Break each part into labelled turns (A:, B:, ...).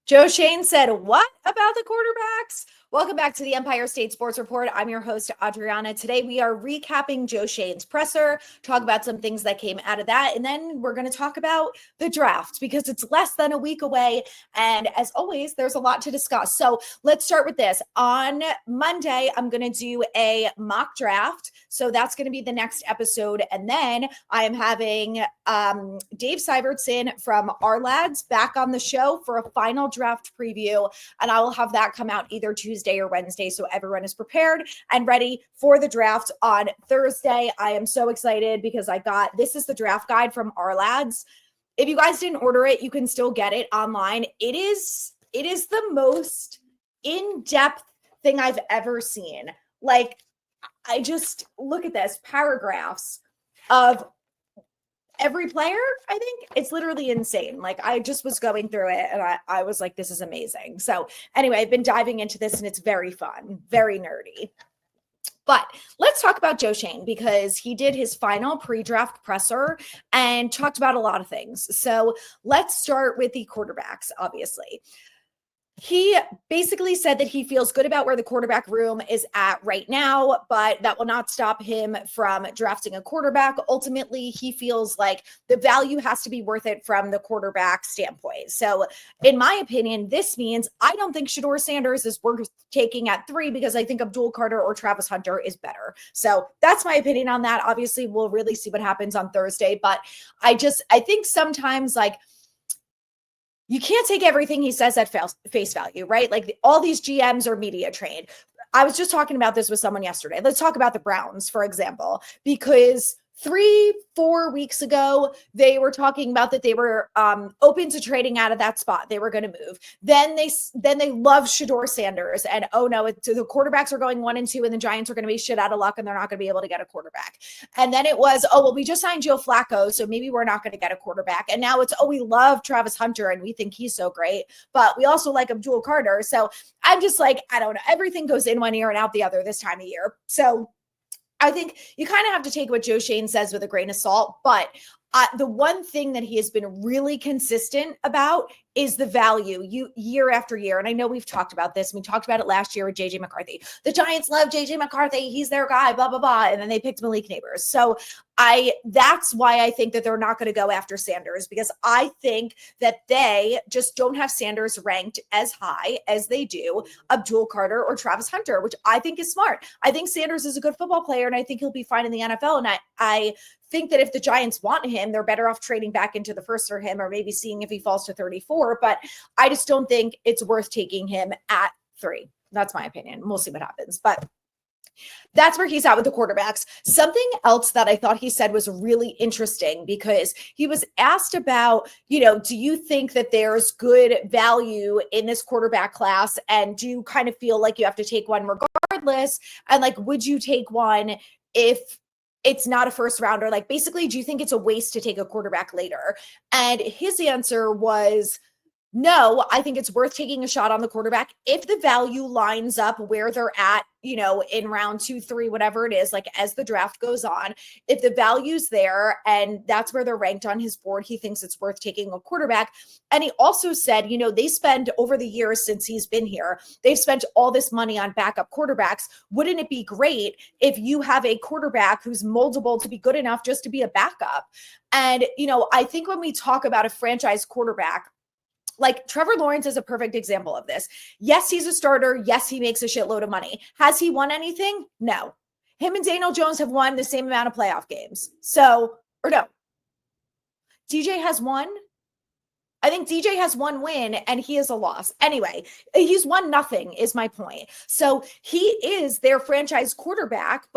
A: Joe Schoen said, what about the quarterbacks? Welcome back to the Empire State Sports Report. I'm your host, Adrianna. Today, we are recapping Joe Schoen's presser, talk about some things that came out of that, and then we're going to talk about the draft because it's less than a week away. And as always, there's a lot to discuss. So let's start with this. On Monday, I'm going to do a mock draft. So that's going to be the next episode. And then I am having Dave Syvertson from Our Lads back on the show for a final draft preview. And I will have that come out either Tuesday or Wednesday, so everyone is prepared and ready for the draft on Thursday. I am so excited because this is the draft guide from Our Lads. If you guys didn't order it, you can still get it online. It is the most in-depth thing I've ever seen. Like, I just look at this, paragraphs of every player. I think it's literally insane. Like, I just was going through it and I was like, this is amazing. So anyway, I've been diving into this and it's very fun, very nerdy. But let's talk about Joe Schoen because he did his final pre-draft presser and talked about a lot of things. So let's start with the quarterbacks, obviously. He basically said that he feels good about where the quarterback room is at right now, but that will not stop him from drafting a quarterback. Ultimately, he feels like the value has to be worth it from the quarterback standpoint. So in my opinion, this means I don't think Shedeur Sanders is worth taking at 3 because I think Abdul Carter or Travis Hunter is better. So that's my opinion on that. Obviously, we'll really see what happens on Thursday, but I think sometimes you can't take everything he says at face value, right? Like all these GMs are media trained. I was just talking about this with someone yesterday. Let's talk about the Browns, for example, because 3-4 weeks ago, they were talking about that they were open to trading out of that spot. They were going to move. Then they love Shedeur Sanders. And oh no, the quarterbacks are going 1 and 2 and the Giants are going to be shit out of luck and they're not going to be able to get a quarterback. And then it was, oh, well, we just signed Joe Flacco, so maybe we're not going to get a quarterback. And now it's, oh, we love Travis Hunter and we think he's so great, but we also like Abdul Carter. So I'm just like, I don't know. Everything goes in one ear and out the other this time of year. So I think you kind of have to take what Joe Schoen says with a grain of salt, but the one thing that he has been really consistent about is the value year after year. And I know we've talked about this. We talked about it last year with JJ McCarthy. The Giants love JJ McCarthy. He's their guy, blah, blah, blah. And then they picked Malik Neighbors. So that's why I think that they're not going to go after Sanders, because I think that they just don't have Sanders ranked as high as they do Abdul Carter or Travis Hunter, which I think is smart. I think Sanders is a good football player and I think he'll be fine in the NFL. And I think that if the Giants want him, they're better off trading back into the first for him or maybe seeing if he falls to 34. But I just don't think it's worth taking him at 3. That's my opinion. We'll see what happens. But that's where he's at with the quarterbacks. Something else that I thought he said was really interesting because he was asked about, do you think that there's good value in this quarterback class? And do you kind of feel like you have to take one regardless? And would you take one if it's not a first rounder? Basically, do you think it's a waste to take a quarterback later? And his answer was, no, I think it's worth taking a shot on the quarterback if the value lines up where they're at, in round 2, 3, whatever it is, as the draft goes on. If the value's there and that's where they're ranked on his board, he thinks it's worth taking a quarterback. And he also said, they spend over the years since he's been here, they've spent all this money on backup quarterbacks. Wouldn't it be great if you have a quarterback who's moldable to be good enough just to be a backup? And, I think when we talk about a franchise quarterback, Trevor Lawrence is a perfect example of this. Yes, he's a starter. Yes, he makes a shitload of money. Has he won anything? No. Him and Daniel Jones have won the same amount of playoff games. Or no. DJ has one. I think DJ has 1 win and he is a loss. Anyway, he's won nothing is my point. So he is their franchise quarterback,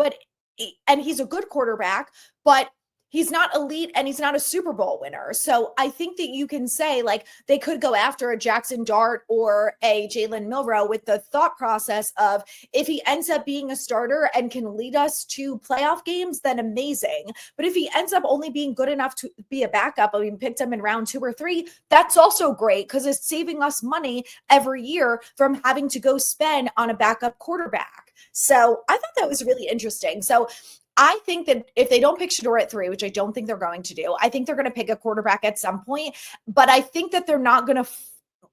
A: and he's a good quarterback, but he's not elite and he's not a Super Bowl winner. So I think that you can say they could go after a Jackson Dart or a Jalen Milroe with the thought process of if he ends up being a starter and can lead us to playoff games, then amazing. But if he ends up only being good enough to be a backup, picked him in round 2 or 3, that's also great because it's saving us money every year from having to go spend on a backup quarterback. So I thought that was really interesting. So I think that if they don't pick Shedeur at 3, which I don't think they're going to do, I think they're going to pick a quarterback at some point. But I think that they're not going to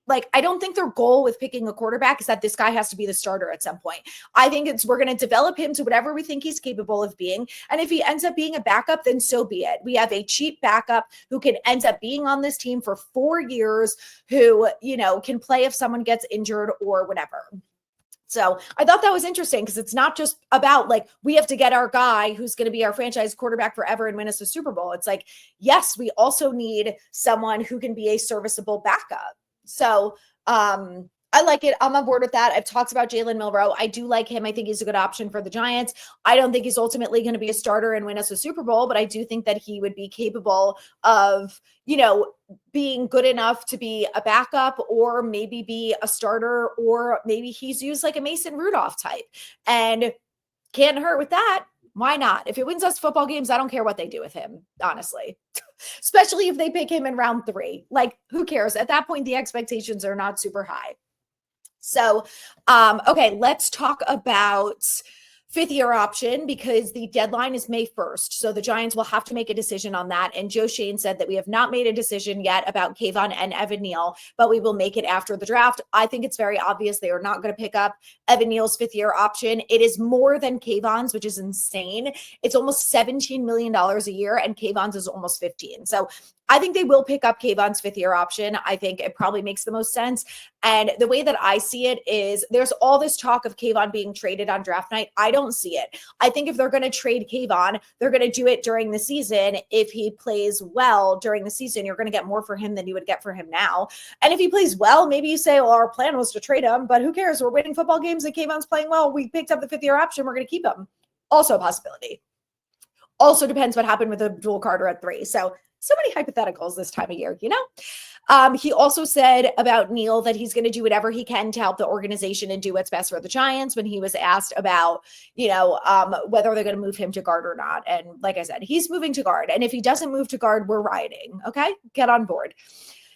A: I don't think their goal with picking a quarterback is that this guy has to be the starter at some point. I think we're going to develop him to whatever we think he's capable of being. And if he ends up being a backup, then so be it. We have a cheap backup who can end up being on this team for 4 years, who, can play if someone gets injured or whatever. So I thought that was interesting because it's not just about we have to get our guy who's going to be our franchise quarterback forever and win us a Super Bowl. It's yes, we also need someone who can be a serviceable backup. So I like it. I'm on board with that. I've talked about Jalen Milroe. I do like him. I think he's a good option for the Giants. I don't think he's ultimately going to be a starter and win us a Super Bowl, but I do think that he would be capable of, being good enough to be a backup or maybe be a starter, or maybe he's used like a Mason Rudolph type and can't hurt with that. Why not? If it wins us football games, I don't care what they do with him, honestly, especially if they pick him in round 3. Who cares? At that point, the expectations are not super high. So, okay, let's talk about 5th-year option because the deadline is May 1st. So the Giants will have to make a decision on that. And Joe Schoen said that we have not made a decision yet about Kayvon and Evan Neal, but we will make it after the draft. I think it's very obvious they are not going to pick up Evan Neal's 5th-year option. It is more than Kayvon's, which is insane. It's almost $17 million a year, and Kayvon's is almost 15. So I think they will pick up Kayvon's 5th-year option. I think it probably makes the most sense. And the way that I see it is there's all this talk of Kayvon being traded on draft night. I don't see it. I think if they're going to trade Kayvon, they're going to do it during the season. If he plays well during the season, you're going to get more for him than you would get for him now. And if he plays well, maybe you say, well, our plan was to trade him, but who cares? We're winning football games and Kayvon's playing well. We picked up the 5th-year option. We're going to keep him. Also a possibility. Also depends what happened with Abdul Carter at 3. So many hypotheticals this time of year, He also said about Neal that he's going to do whatever he can to help the organization and do what's best for the Giants when he was asked about, whether they're going to move him to guard or not. And like I said, he's moving to guard. And if he doesn't move to guard, we're rioting. Okay, get on board.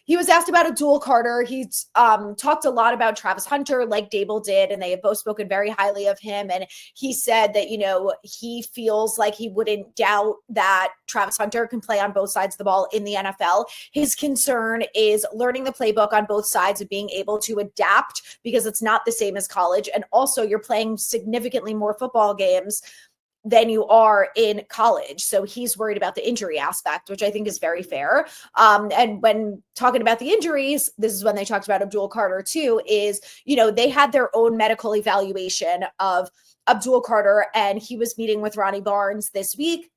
A: He was asked about Abdul Carter. He's talked a lot about Travis Hunter like Dable did, and they have both spoken very highly of him. And he said that, he feels like he wouldn't doubt that Travis Hunter can play on both sides of the ball in the NFL. His concern is learning the playbook on both sides and being able to adapt because it's not the same as college. And also you're playing significantly more football games than you are in college. So he's worried about the injury aspect, which I think is very fair. And when talking about the injuries, this is when they talked about Abdul Carter too, is, they had their own medical evaluation of Abdul Carter, and he was meeting with Ronnie Barnes this week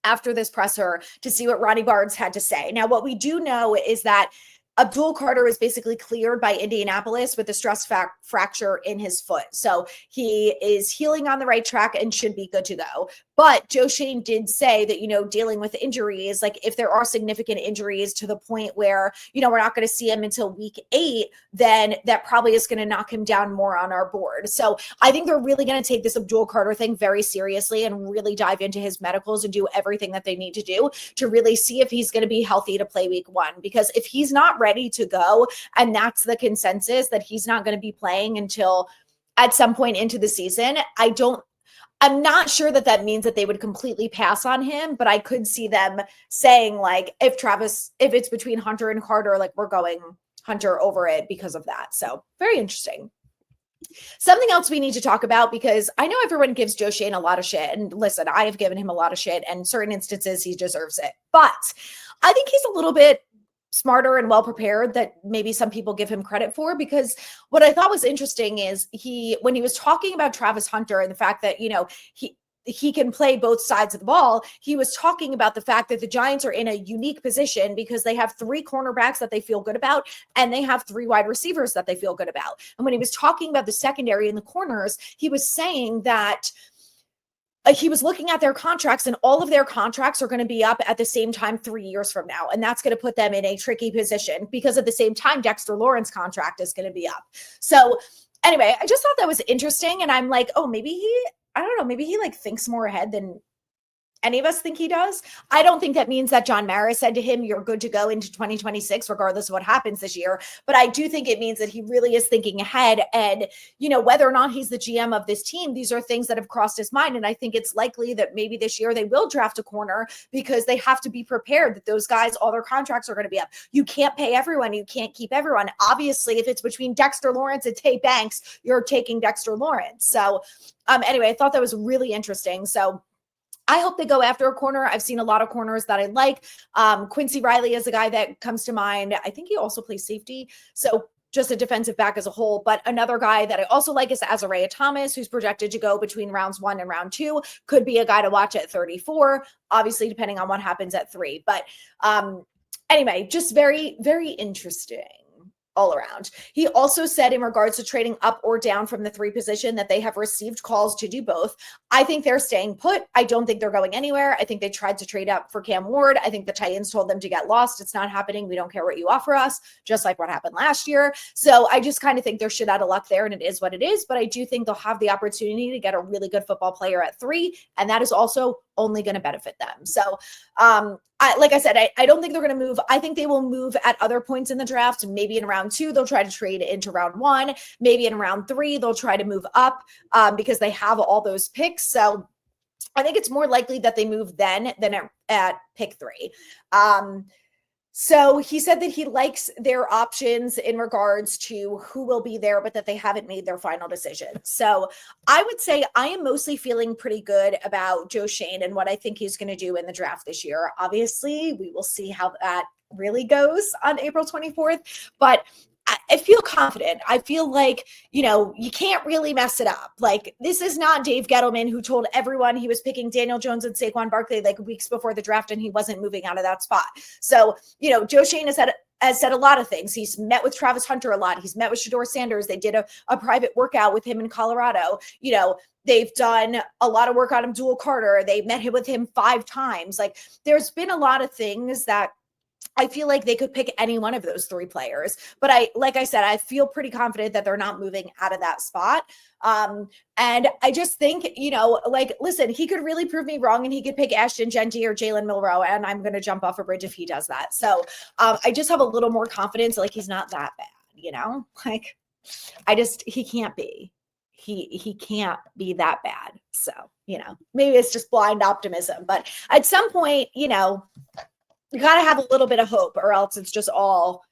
A: after this presser to see what Ronnie Barnes had to say. Now, what we do know is that Abdul Carter is basically cleared by Indianapolis with a stress fracture in his foot. So he is healing on the right track and should be good to go. But Joe Schoen did say that, dealing with injuries, if there are significant injuries to the point where, we're not going to see him until week 8, then that probably is going to knock him down more on our board. So I think they're really going to take this Abdul Carter thing very seriously and really dive into his medicals and do everything that they need to do to really see if he's going to be healthy to play week 1. Because if he's not ready to go, and that's the consensus that he's not going to be playing until at some point into the season, I'm not sure that means that they would completely pass on him, but I could see them saying if it's between Hunter and Carter, we're going Hunter over it because of that. So very interesting. Something else we need to talk about, because I know everyone gives Joe Schoen a lot of shit, and listen, I have given him a lot of shit, and certain instances he deserves it, but I think he's a little bit smarter and well prepared that maybe some people give him credit for, because what I thought was interesting is when he was talking about Travis Hunter and the fact that, he can play both sides of the ball, he was talking about the fact that the Giants are in a unique position because they have 3 cornerbacks that they feel good about, and they have 3 wide receivers that they feel good about. And when he was talking about the secondary and the corners, he was saying that he was looking at their contracts, and all of their contracts are going to be up at the same time 3 years from now. And that's going to put them in a tricky position because at the same time, Dexter Lawrence's contract is going to be up. So anyway, I just thought that was interesting. And I'm like, oh, maybe he thinks more ahead than any of us think he does. I don't think that means that John Mara said to him, you're good to go into 2026, regardless of what happens this year. But I do think it means that he really is thinking ahead. And, whether or not he's the GM of this team, these are things that have crossed his mind. And I think it's likely that maybe this year they will draft a corner because they have to be prepared that those guys, all their contracts are going to be up. You can't pay everyone. You can't keep everyone. Obviously, if it's between Dexter Lawrence and Tay Banks, you're taking Dexter Lawrence. So anyway, I thought that was really interesting. So I hope they go after a corner. I've seen a lot of corners that I like. Quincy Riley is a guy that comes to mind. I think he also plays safety. So just a defensive back as a whole. But another guy that I also like is Adrianna Thomas, who's projected to go between rounds 1 and round 2. Could be a guy to watch at 34, obviously, depending on what happens at 3. But anyway, just very, very interesting all around. He also said in regards to trading up or down from the 3 position that they have received calls to do both. I think they're staying put. I don't think they're going anywhere. I think they tried to trade up for Cam Ward. I think the Titans told them to get lost. It's not happening. We don't care what you offer us, just like what happened last year. So I just kind of think they're shit out of luck there, and it is what it is. But I do think they'll have the opportunity to get a really good football player at 3, and that is also only going to benefit them. So like I said, I don't think they're going to move. I think they will move at other points in the draft. Maybe in round 2, they'll try to trade into round 1. Maybe in round 3, they'll try to move up because they have all those picks. So I think it's more likely that they move then than at pick 3. So he said that he likes their options in regards to who will be there, but that they haven't made their final decision. So I would say I am mostly feeling pretty good about Joe Schoen and what I think he's going to do in the draft this year. Obviously, we will see how that really goes on April 24th, but I feel confident. I feel like, you can't really mess it up. Like, this is not Dave Gettleman, who told everyone he was picking Daniel Jones and Saquon Barkley like weeks before the draft, and he wasn't moving out of that spot. So, Joe Schoen has said a lot of things. He's met with Travis Hunter a lot. He's met with Shedeur Sanders. They did a private workout with him in Colorado. They've done a lot of work on Abdul Carter. They met with him 5 times. Like, there's been a lot of things that I feel like they could pick any one of those 3 players. But like I said, I feel pretty confident that they're not moving out of that spot. And I just think, listen, he could really prove me wrong, and he could pick Ashton Genty or Jalen Milroe, and I'm going to jump off a bridge if he does that. So I just have a little more confidence. Like, he's not that bad, like he can't be. He can't be that bad. So, maybe it's just blind optimism. But at some point, you got to have a little bit of hope, or else it's just all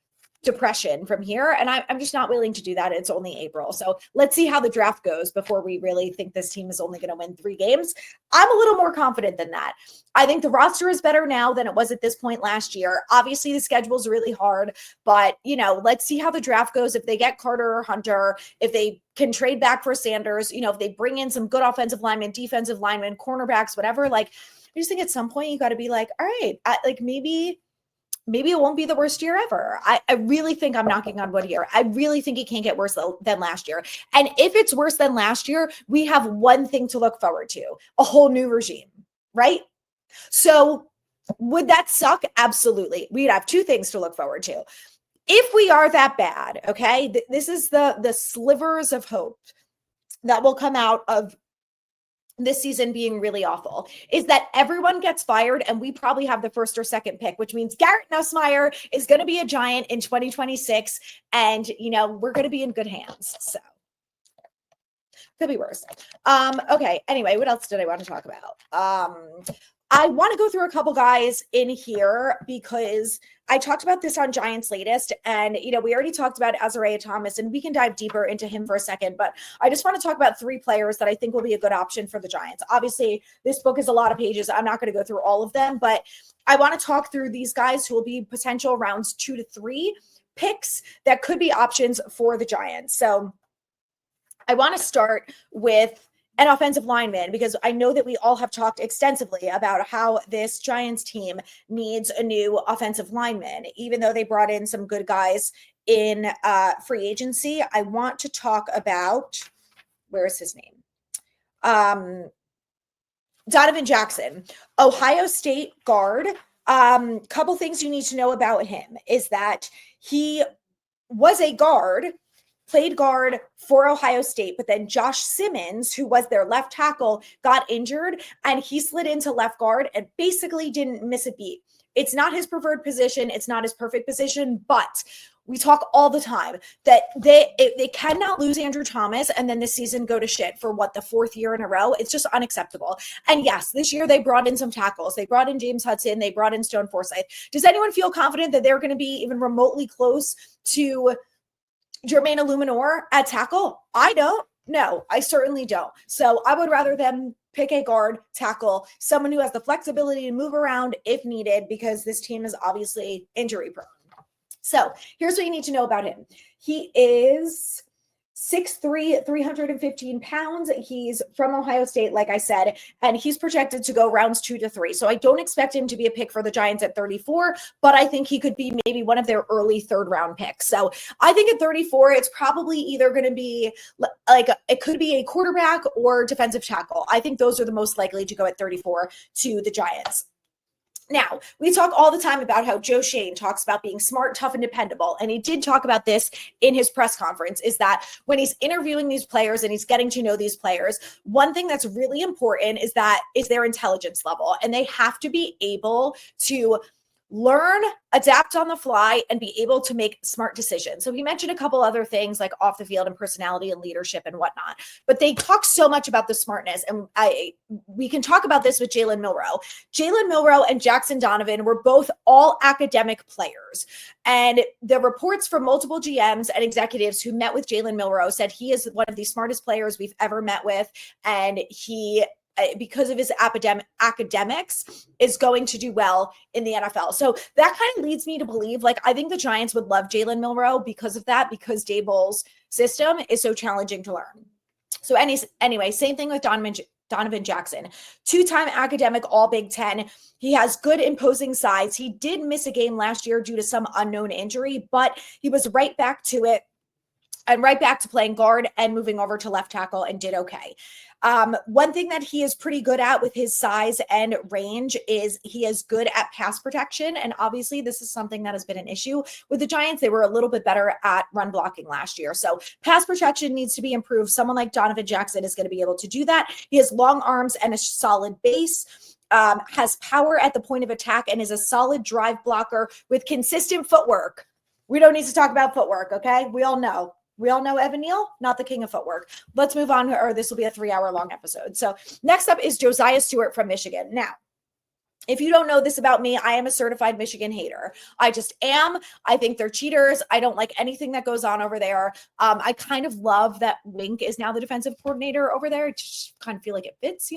A: depression from here. And I'm just not willing to do that. It's only April. So let's see how the draft goes before we really think this team is only going to win 3 games. I'm a little more confident than that. I think the roster is better now than it was at this point last year. Obviously, the schedule is really hard, but, let's see how the draft goes. If they get Carter or Hunter, if they can trade back for Sanders, if they bring in some good offensive linemen, defensive linemen, cornerbacks, whatever, like, I just think at some point you got to be like, all right, maybe it won't be the worst year ever. I really think, I'm knocking on wood here, I really think it can't get worse than last year. And if it's worse than last year, we have one thing to look forward to: a whole new regime, right? So would that suck? Absolutely. We'd have 2 things to look forward to. If we are that bad, okay, this is the slivers of hope that will come out of this season being really awful, is that everyone gets fired and we probably have the 1st or 2nd pick, which means Garrett Nussmeier is going to be a Giant in 2026, and we're going to be in good hands. So could be worse. Okay. Anyway, what else did I want to talk about? I want to go through a couple guys in here because I talked about this on Giants Latest, and, we already talked about Adrianna Thomas, and we can dive deeper into him for a second, but I just want to talk about 3 players that I think will be a good option for the Giants. Obviously, this book is a lot of pages. I'm not going to go through all of them, but I want to talk through these guys who will be potential rounds 2 to 3 picks that could be options for the Giants. So I want to start with an offensive lineman, because I know that we all have talked extensively about how this Giants team needs a new offensive lineman, even though they brought in some good guys in free agency. I want to talk about, where is his name? Donovan Jackson, Ohio State guard. Couple things you need to know about him is that he was a guard played guard for Ohio State, but then Josh Simmons, who was their left tackle, got injured and he slid into left guard and basically didn't miss a beat. It's not his preferred position. It's not his perfect position, but we talk all the time that they cannot lose Andrew Thomas and then this season go to shit for the 4th year in a row. It's just unacceptable. And yes, this year they brought in some tackles. They brought in James Hudson. They brought in Stone Forsythe. Does anyone feel confident that they're going to be even remotely close to Jermaine Illuminor at tackle? I don't. No, I certainly don't. So I would rather them pick a guard, tackle, someone who has the flexibility to move around if needed, because this team is obviously injury prone. So here's what you need to know about him. He is 6'3", 315 pounds. He's from Ohio State, like I said, and he's projected to go rounds 2 to 3. So I don't expect him to be a pick for the Giants at 34, but I think he could be maybe one of their early 3rd round picks. So I think at 34, it's probably either going to be it could be a quarterback or defensive tackle. I think those are the most likely to go at 34 to the Giants. Now, we talk all the time about how Joe Schoen talks about being smart, tough, and dependable. And he did talk about this in his press conference, is that when he's interviewing these players and he's getting to know these players, one thing that's really important is their intelligence level. And they have to be able to learn, adapt on the fly, and be able to make smart decisions. So he mentioned a couple other things like off the field and personality and leadership and whatnot, but they talk so much about the smartness. And we can talk about this with Jalen Milroe. Jalen Milroe and Jackson Donovan were both all academic players. And the reports from multiple GMs and executives who met with Jalen Milroe said he is one of the smartest players we've ever met with. And he, because of his academics, is going to do well in the NFL. So that kind of leads me to believe, I think the Giants would love Jalen Milroe because of that, because Daboll's system is so challenging to learn. So anyway, same thing with Donovan Jackson, 2-time academic All Big Ten. He has good imposing size. He did miss a game last year due to some unknown injury, but he was right back to it and right back to playing guard and moving over to left tackle and did okay. One thing that he is pretty good at with his size and range is he is good at pass protection. And obviously this is something that has been an issue with the Giants. They were a little bit better at run blocking last year. So pass protection needs to be improved. Someone like Donovan Jackson is going to be able to do that. He has long arms and a solid base. Has power at the point of attack and is a solid drive blocker with consistent footwork. We don't need to talk about footwork, okay? We all know Evan Neal, not the king of footwork. Let's move on, or this will be a 3-hour long episode. So next up is Josiah Stewart from Michigan. Now, if you don't know this about me, I am a certified Michigan hater. I just am. I think they're cheaters. I don't like anything that goes on over there. I kind of love that Wink is now the defensive coordinator over there. I just kind of feel like it fits,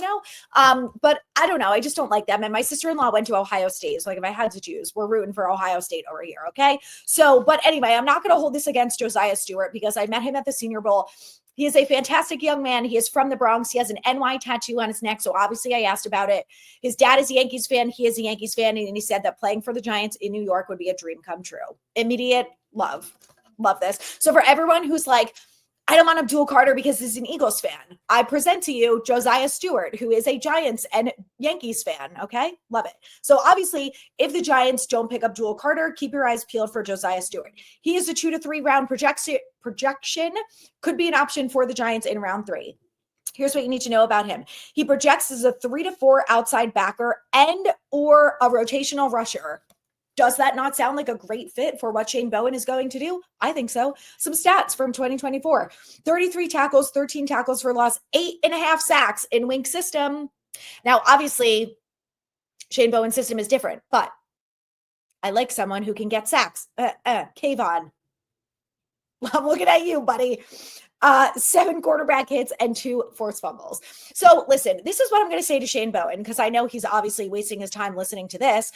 A: but I don't know. I just don't like them. And my sister-in-law went to Ohio State. So if I had to choose, we're rooting for Ohio State over here. Okay. So, but anyway, I'm not going to hold this against Josiah Stewart because I met him at the Senior Bowl. He is a fantastic young man. He is from the Bronx. He has an NY tattoo on his neck. So obviously I asked about it. His dad is a Yankees fan. He is a Yankees fan. And he said that playing for the Giants in New York would be a dream come true. Immediate love. Love this. So for everyone who's like, I don't want Abdul Carter because he's an Eagles fan, I present to you Josiah Stewart, who is a Giants and Yankees fan. Okay. Love it. So obviously if the Giants don't pick up Abdul Carter, keep your eyes peeled for Josiah Stewart. He is a 2 to 3 round projection, could be an option for the Giants in round 3. Here's what you need to know about him. He projects as a 3 to 4 outside backer and or a rotational rusher. Does that not sound like a great fit for what Shane Bowen is going to do? I think so. Some stats from 2024. 33 tackles, 13 tackles for loss, 8.5 sacks in Wink's system. Now, obviously, Shane Bowen's system is different, but I like someone who can get sacks. Kayvon. I'm looking at you, buddy. 7 quarterback hits and 2 forced fumbles. So listen, this is what I'm going to say to Shane Bowen, because I know he's obviously wasting his time listening to this.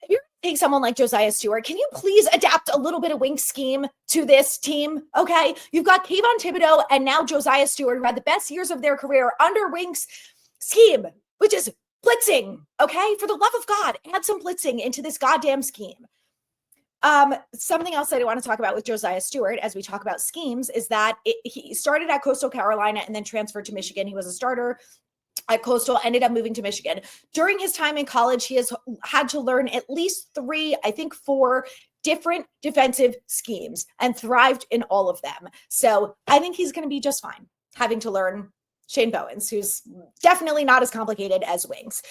A: If you're taking someone like Josiah Stewart, can you please adapt a little bit of Wink's scheme to this team? Okay. You've got Kayvon Thibodeau and now Josiah Stewart, who had the best years of their career under Wink's scheme, which is blitzing. Okay. For the love of God, add some blitzing into this goddamn scheme. Something else that I want to talk about with Josiah Stewart as we talk about schemes is that he started at Coastal Carolina and then transferred to Michigan. He was a starter at Coastal, ended up moving to Michigan. During his time in college, he has had to learn at least 3, I think 4 different defensive schemes and thrived in all of them. So I think he's going to be just fine having to learn Shane Bowen's, who's definitely not as complicated as Wings.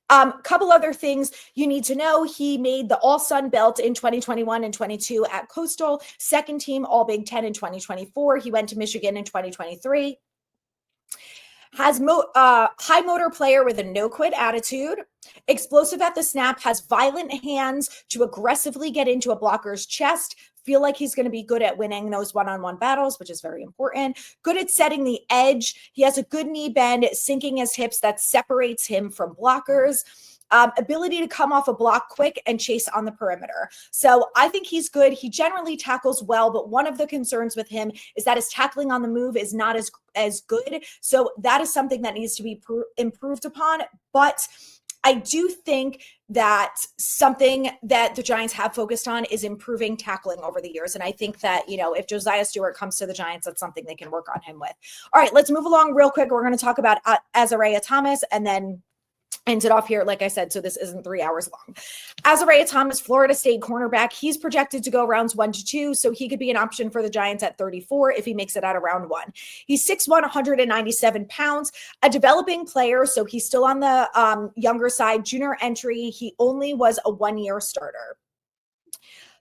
A: Couple other things you need to know. He made the All Sun Belt in 2021 and 22 at Coastal, second team All Big Ten in 2024. He went to Michigan in 2023. Has high motor player with a no-quit attitude, explosive at the snap, has violent hands to aggressively get into a blocker's chest, feel like he's going to be good at winning those one-on-one battles, which is very important, good at setting the edge. He has a good knee bend, sinking his hips that separates him from blockers. Ability to come off a block quick and chase on the perimeter. So I think he's good. He generally tackles well, but one of the concerns with him is that his tackling on the move is not as good. So that is something that needs to be improved upon. But I do think that something that the Giants have focused on is improving tackling over the years. And I think that, if Josiah Stewart comes to the Giants, that's something they can work on him with. All right, let's move along real quick. We're going to talk about Adrianna Thomas and then ends it off here, like I said, so this isn't 3 hours long. Adrianna Thomas, Florida State cornerback. He's projected to go rounds 1 to 2, so he could be an option for the Giants at 34 if he makes it out of round 1. He's 6'1", 197 pounds, a developing player, so he's still on the younger side, junior entry. He only was a 1-year starter.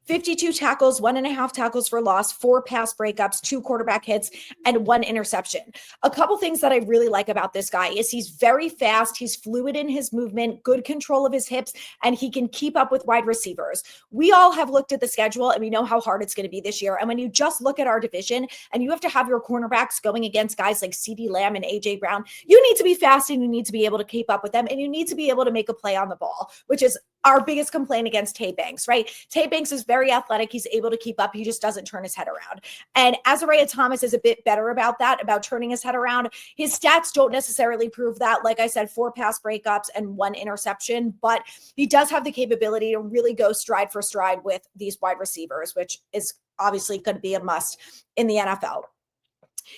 A: 52 tackles, 1.5 tackles for loss, 4 pass breakups, 2 quarterback hits, and 1 interception. A couple things that I really like about this guy is he's very fast, he's fluid in his movement, good control of his hips, and he can keep up with wide receivers. We all have looked at the schedule and we know how hard it's going to be this year. And when you just look at our division and you have to have your cornerbacks going against guys like CeeDee Lamb and AJ Brown, you need to be fast and you need to be able to keep up with them and you need to be able to make a play on the ball, which is our biggest complaint against Tay Banks, right? Tay Banks is very athletic. He's able to keep up. He just doesn't turn his head around. And Adrianna Thomas is a bit better about that, about turning his head around. His stats don't necessarily prove that. Like I said, 4 pass breakups and 1 interception, but he does have the capability to really go stride for stride with these wide receivers, which is obviously going to be a must in the NFL.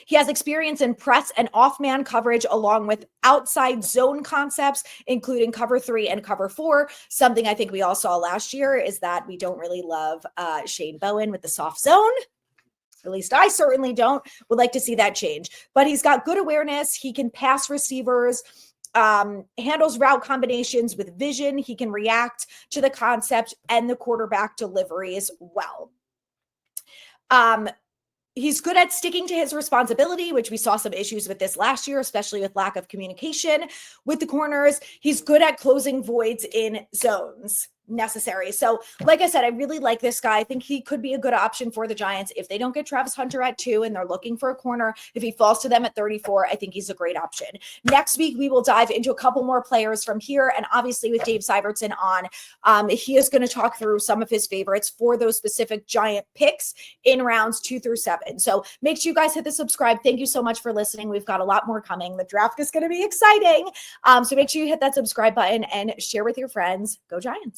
A: He has experience in press and off-man coverage along with outside zone concepts, including cover 3 and cover 4. Something I think we all saw last year is that we don't really love Shane Bowen with the soft zone. At least I certainly don't. Would like to see that change. But he's got good awareness. He can pass receivers, handles route combinations with vision. He can react to the concept and the quarterback deliveries well. He's good at sticking to his responsibility, which we saw some issues with this last year, especially with lack of communication with the corners. He's good at closing voids in zones necessary. So like I said, I really like this guy. I think he could be a good option for the Giants. If they don't get Travis Hunter at 2 and they're looking for a corner, if he falls to them at 34, I think he's a great option. Next week, we will dive into a couple more players from here. And obviously with Dave Syvertson on, he is going to talk through some of his favorites for those specific Giant picks in rounds 2 through 7. So make sure you guys hit the subscribe. Thank you so much for listening. We've got a lot more coming. The draft is going to be exciting. So make sure you hit that subscribe button and share with your friends. Go Giants.